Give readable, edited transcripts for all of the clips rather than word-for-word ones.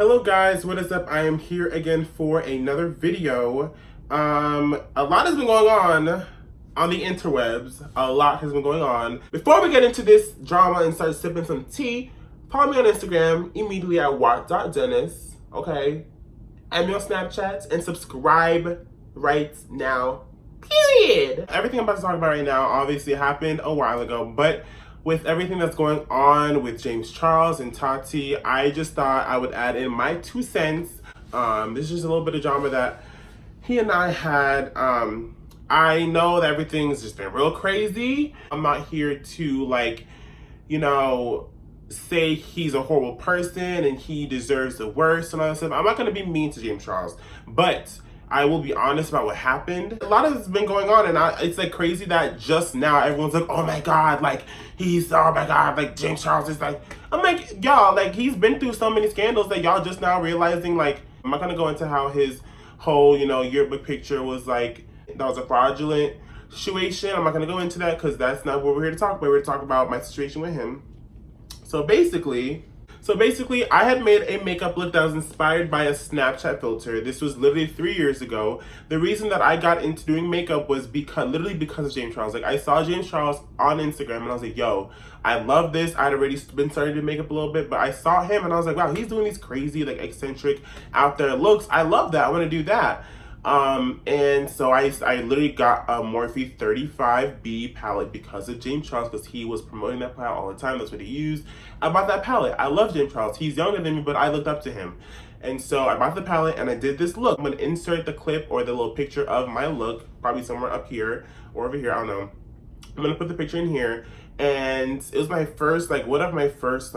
Hello guys, what is up? I am here again for another video. A lot has been going on the interwebs. A lot has been going on. Before we get into this drama and start sipping some tea, follow me on Instagram immediately at wat.dennis, okay? Add me on Snapchat and subscribe right now, period. Everything I'm about to talk about right now obviously happened a while ago, but with everything that's going on with James Charles and Tati, I just thought I would add in my 2 cents. This is just a little bit of drama that he and I had. I know that everything's just been real crazy. I'm not here to say he's a horrible person and he deserves the worst and all that stuff. I'm not gonna be mean to James Charles, but I will be honest about what happened. A lot of this has been going on, and it's like crazy that just now everyone's like, oh my god, like oh my god, like James Charles is like, I'm like, y'all, like he's been through so many scandals that y'all just now realizing, like, I'm not gonna go into how his whole, yearbook picture was like, that was a fraudulent situation. I'm not gonna go into that because that's not what we're here to talk about. We're here to talk about my situation with him. So basically, I had made a makeup look that was inspired by a Snapchat filter. This was literally 3 years ago. The reason that I got into doing makeup was literally because of James Charles. Like, I saw James Charles on Instagram and I was like, yo, I love this. I'd already been starting to makeup a little bit, but I saw him and I was like, wow, he's doing these crazy, like, eccentric, out there looks. I love that. I want to do that. And so I literally got a Morphe 35B palette because of James Charles, because he was promoting that palette all the time. That's what he used. I bought that palette. I love James Charles. He's younger than me, but I looked up to him. And so I bought the palette and I did this look. I'm gonna insert the clip or the little picture of my look, probably somewhere up here or over here, I don't know. I'm gonna put the picture in here. And it was my first, one of my first,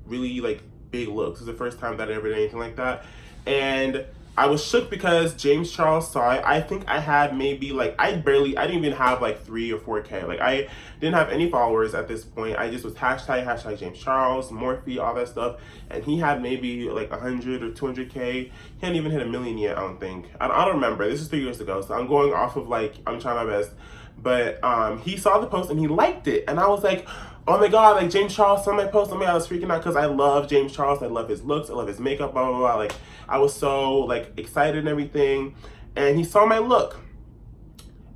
really, big looks. It was the first time that I ever did anything like that. And I was shook because James Charles saw it. I think I had maybe, I didn't even have 3 or 4K. I didn't have any followers at this point. I just was hashtag James Charles, Morphe, all that stuff. And he had maybe 100 or 200K. He hadn't even hit 1 million yet, I don't think. I don't remember. This is 3 years ago. So I'm going off of I'm trying my best. But he saw the post and he liked it. And I was like, oh my god, James Charles saw my post. Oh my god, I was freaking out because I love James Charles. I love his looks. I love his makeup, blah, blah, blah. I was so, excited and everything. And he saw my look.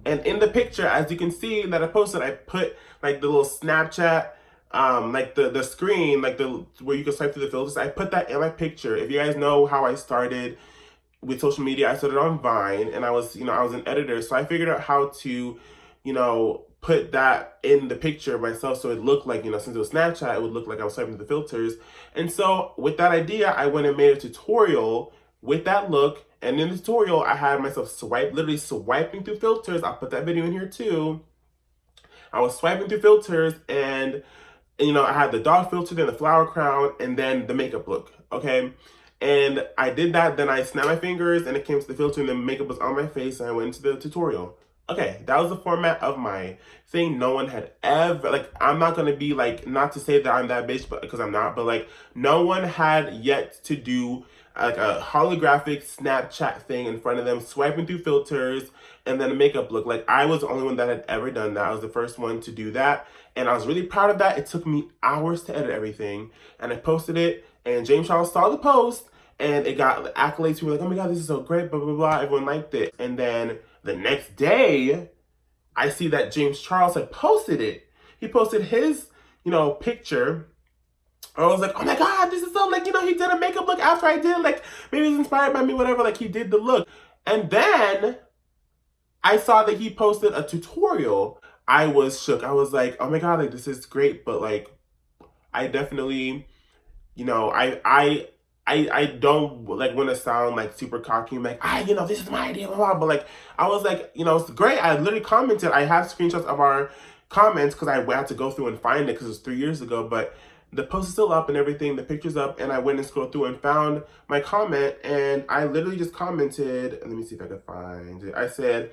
And in the picture, as you can see that I posted, I put, the little Snapchat, the screen, where you can swipe through the filters. I put that in my picture. If you guys know how I started with social media, I started on Vine. And I was an editor. So I figured out how to, put that in the picture myself so it looked like, since it was Snapchat, it would look like I was swiping the filters. And so with that idea, I went and made a tutorial with that look. And in the tutorial, I had myself literally swiping through filters. I'll put that video in here too. I was swiping through filters and I had the dog filter, then the flower crown, and then the makeup look, okay? And I did that, then I snapped my fingers and it came to the filter and the makeup was on my face and I went into the tutorial. Okay, that was the format of my thing. No one had ever, I'm not going to be, not to say that I'm that bitch, but because I'm not, but, no one had yet to do, a holographic Snapchat thing in front of them, swiping through filters, and then a makeup look. I was the only one that had ever done that. I was the first one to do that, and I was really proud of that. It took me hours to edit everything, and I posted it, and James Charles saw the post, and it got accolades. People were like, oh my god, this is so great, blah, blah, blah. Everyone liked it. And then the next day, I see that James Charles had posted it. He posted his, picture. I was like, oh my god, this is so, he did a makeup look after I did it. Maybe it was inspired by me, whatever. He did the look. And then I saw that he posted a tutorial. I was shook. I was like, oh my god, this is great. But, I definitely, I don't want to sound super cocky and this is my idea, blah, blah, but I was it's great. I literally commented. I have screenshots of our comments because I had to go through and find it because it was 3 years ago, but the post is still up and everything, the picture's up, and I went and scrolled through and found my comment, and I literally just commented, let me see if I can find it. I said,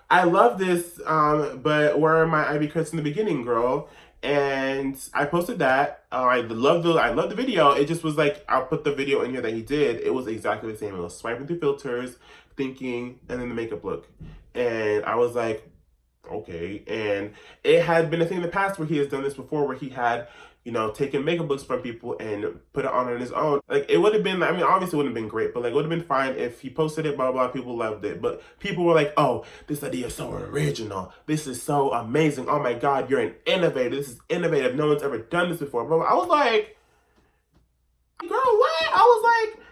I love this, but where are my Ivy credits in the beginning, girl? And I posted that. I love the video. It just was I'll put the video in here that he did. It was exactly the same. It was swiping through filters, thinking, and then the makeup look. And I was like, okay. And it had been a thing in the past where he has done this before, where he had you know, taking makeup looks from people and put it on his own. Like, it would have been, I mean, obviously it wouldn't have been great, but like, it would have been fine if he posted it, blah, blah, people loved it. But people were like, oh, this idea is so original. This is so amazing. Oh my God, you're an innovator. This is innovative. No one's ever done this before. Blah, blah. I was like, girl, what? I was like,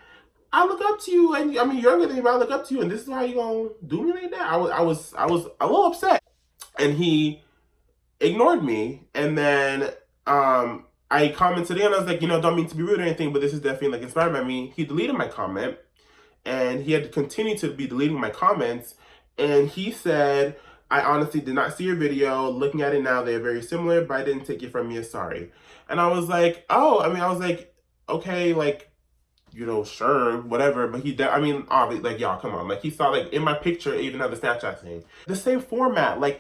I look up to you, and I mean, you're younger than me, but I look up to you, and this is how you gonna do me like that? I was a little upset, and he ignored me, and then I commented again. I was like, you know, don't mean to be rude or anything, but this is definitely like inspired by me. He deleted my comment, and he had to continue to be deleting my comments, and he said, I honestly did not see your video. Looking at it now, they are very similar, but I didn't take it from you. Sorry. And I was like, oh, I mean, I was like, okay, like, you know, sure, whatever. But I mean, obviously, like, y'all, come on. Like, he saw, like, in my picture, it even had the Snapchat thing. The same format, like,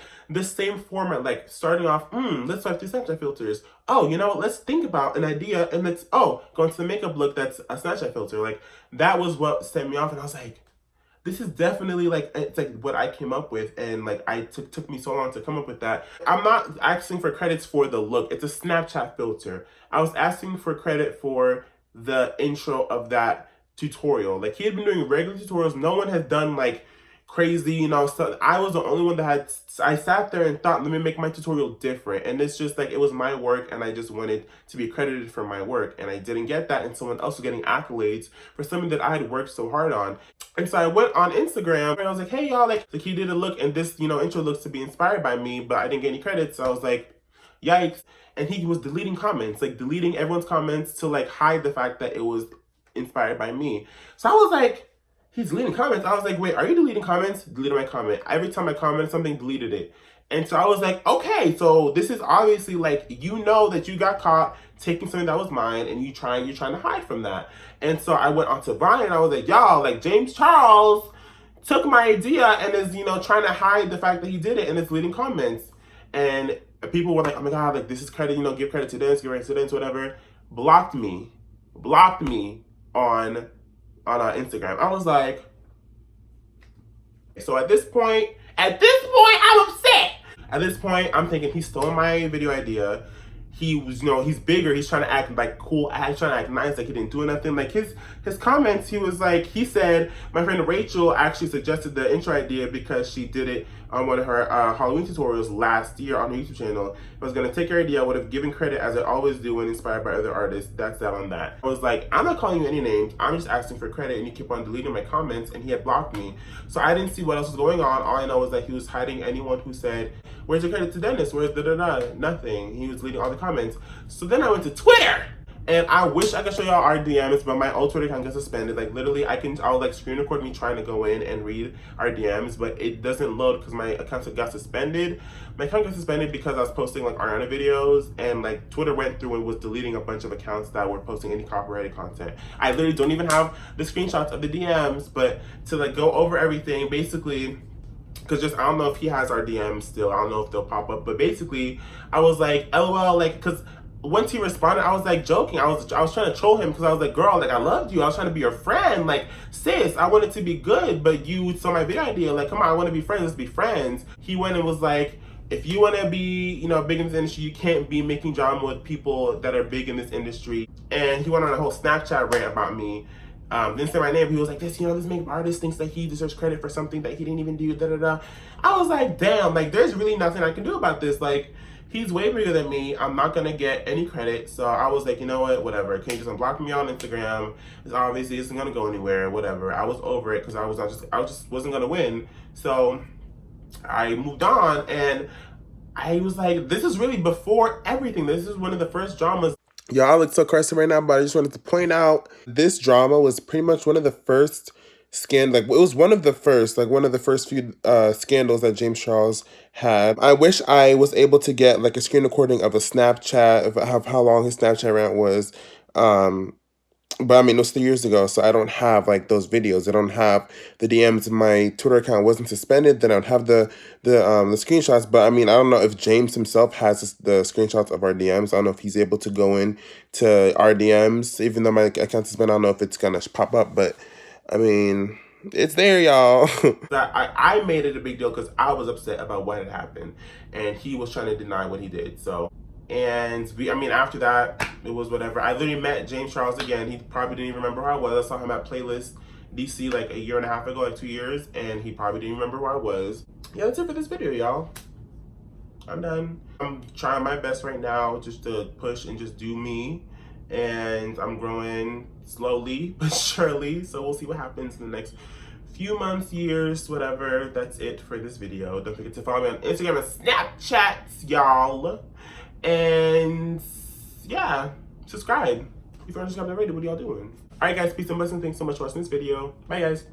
starting off, let's swipe through Snapchat filters. Oh, you know what, let's think about an idea, and let's, go into the makeup look that's a Snapchat filter. Like, that was what set me off, and I was like, this is definitely like, it's like what I came up with, and like I took me so long to come up with that. I'm not asking for credits for the look. It's a Snapchat filter. I was asking for credit for the intro of that tutorial. Like, he had been doing regular tutorials. No one has done like crazy, you know, stuff. I was the only one that had, I sat there and thought, let me make my tutorial different. And it's just like, it was my work, and I just wanted to be credited for my work. And I didn't get that, and someone else was getting accolades for something that I had worked so hard on. And so I went on Instagram, and I was like, hey y'all, like he did a look, and this, you know, intro looks to be inspired by me, but I didn't get any credits. So I was like, yikes. And he was deleting comments, like deleting everyone's comments to like hide the fact that it was inspired by me. So I was like, he's deleting comments. I was like, wait, are you deleting comments? Deleted my comment. Every time I commented something, deleted it. And so I was like, okay, so this is obviously like, you know that you got caught taking something that was mine, and you're trying to hide from that. And so I went onto Vine, and I was like, y'all, like, James Charles took my idea and is, you know, trying to hide the fact that he did it, and is deleting comments. And people were like, oh my God, like, this is credit, you know, give credit to this, give credit to this, whatever. Blocked me on Instagram. I was like, so at this point, I'm upset. At this point, I'm thinking he stole my video idea. He was, you know, he's bigger. He's trying to act like cool. He's trying to act nice, like he didn't do nothing. Like his comments, he was like, he said, my friend Rachel actually suggested the intro idea because she did it on one of her Halloween tutorials last year on her YouTube channel. I was gonna take her idea, would have given credit as I always do when inspired by other artists. That's that on that. I was like, I'm not calling you any names. I'm just asking for credit, and you keep on deleting my comments, and he had blocked me. So I didn't see what else was going on. All I know was that he was hiding anyone who said, where's your credit to Dennis? Where's da-da-da? Nothing. He was deleting all the comments. So then I went to Twitter. And I wish I could show y'all our DMs, but my old Twitter account got suspended. Like, literally, I'll like screen record me trying to go in and read our DMs, but it doesn't load because my account got suspended. My account got suspended because I was posting like Ariana videos, and like Twitter went through and was deleting a bunch of accounts that were posting any copyrighted content. I literally don't even have the screenshots of the DMs, but to like go over everything, basically, because just I don't know if he has our DMs still. I don't know if they'll pop up, but basically, I was like, LOL, like, because once he responded, I was like joking. I was trying to troll him because I was like, girl, like, I loved you. I was trying to be your friend. Like, sis, I wanted to be good, but you saw my video idea. Like, come on, I want to be friends. Let's be friends. He went and was like, if you want to be, you know, big in this industry, you can't be making drama with people that are big in this industry. And he went on a whole Snapchat rant about me. Didn't say my name. He was like, this, you know, this makeup artist thinks that he deserves credit for something that he didn't even do, da-da-da. I was like, damn, like, there's really nothing I can do about this. Like, he's way bigger than me. I'm not gonna get any credit. So I was like, you know what, whatever. Can you just unblock me on Instagram? It's obviously isn't gonna go anywhere, whatever. I was over it because I just wasn't gonna win. So I moved on, and I was like, this is really before everything. This is one of the first dramas. Y'all look so crusty right now, but I just wanted to point out this drama was pretty much one of the first like, it was one of the first few scandals that James Charles had. I wish I was able to get like a screen recording of a Snapchat of how long his Snapchat rant was. But I mean, it was 3 years ago, so I don't have like those videos. I don't have the DMs. My Twitter account wasn't suspended. Then I don't have the screenshots. But I mean, I don't know if James himself has the screenshots of our DMs. I don't know if he's able to go in to our DMs, even though my account's suspended. I don't know if it's gonna pop up, but I mean, it's there, y'all. I made it a big deal because I was upset about what had happened, and he was trying to deny what he did. So And after that, it was whatever. I literally met James Charles again. He probably didn't even remember who I was. I saw him at Playlist DC like a year and a half ago, like 2 years, and he probably didn't remember who I was. Yeah, that's it for this video, y'all. I'm done. I'm trying my best right now just to push and just do me. And I'm growing slowly but surely. So we'll see what happens in the next few months, years, whatever. That's it for this video. Don't forget to follow me on Instagram and Snapchat, y'all. And yeah, subscribe. If you're not subscribed already, what are y'all doing? Alright guys, peace and blessings. Thanks so much for watching this video. Bye guys.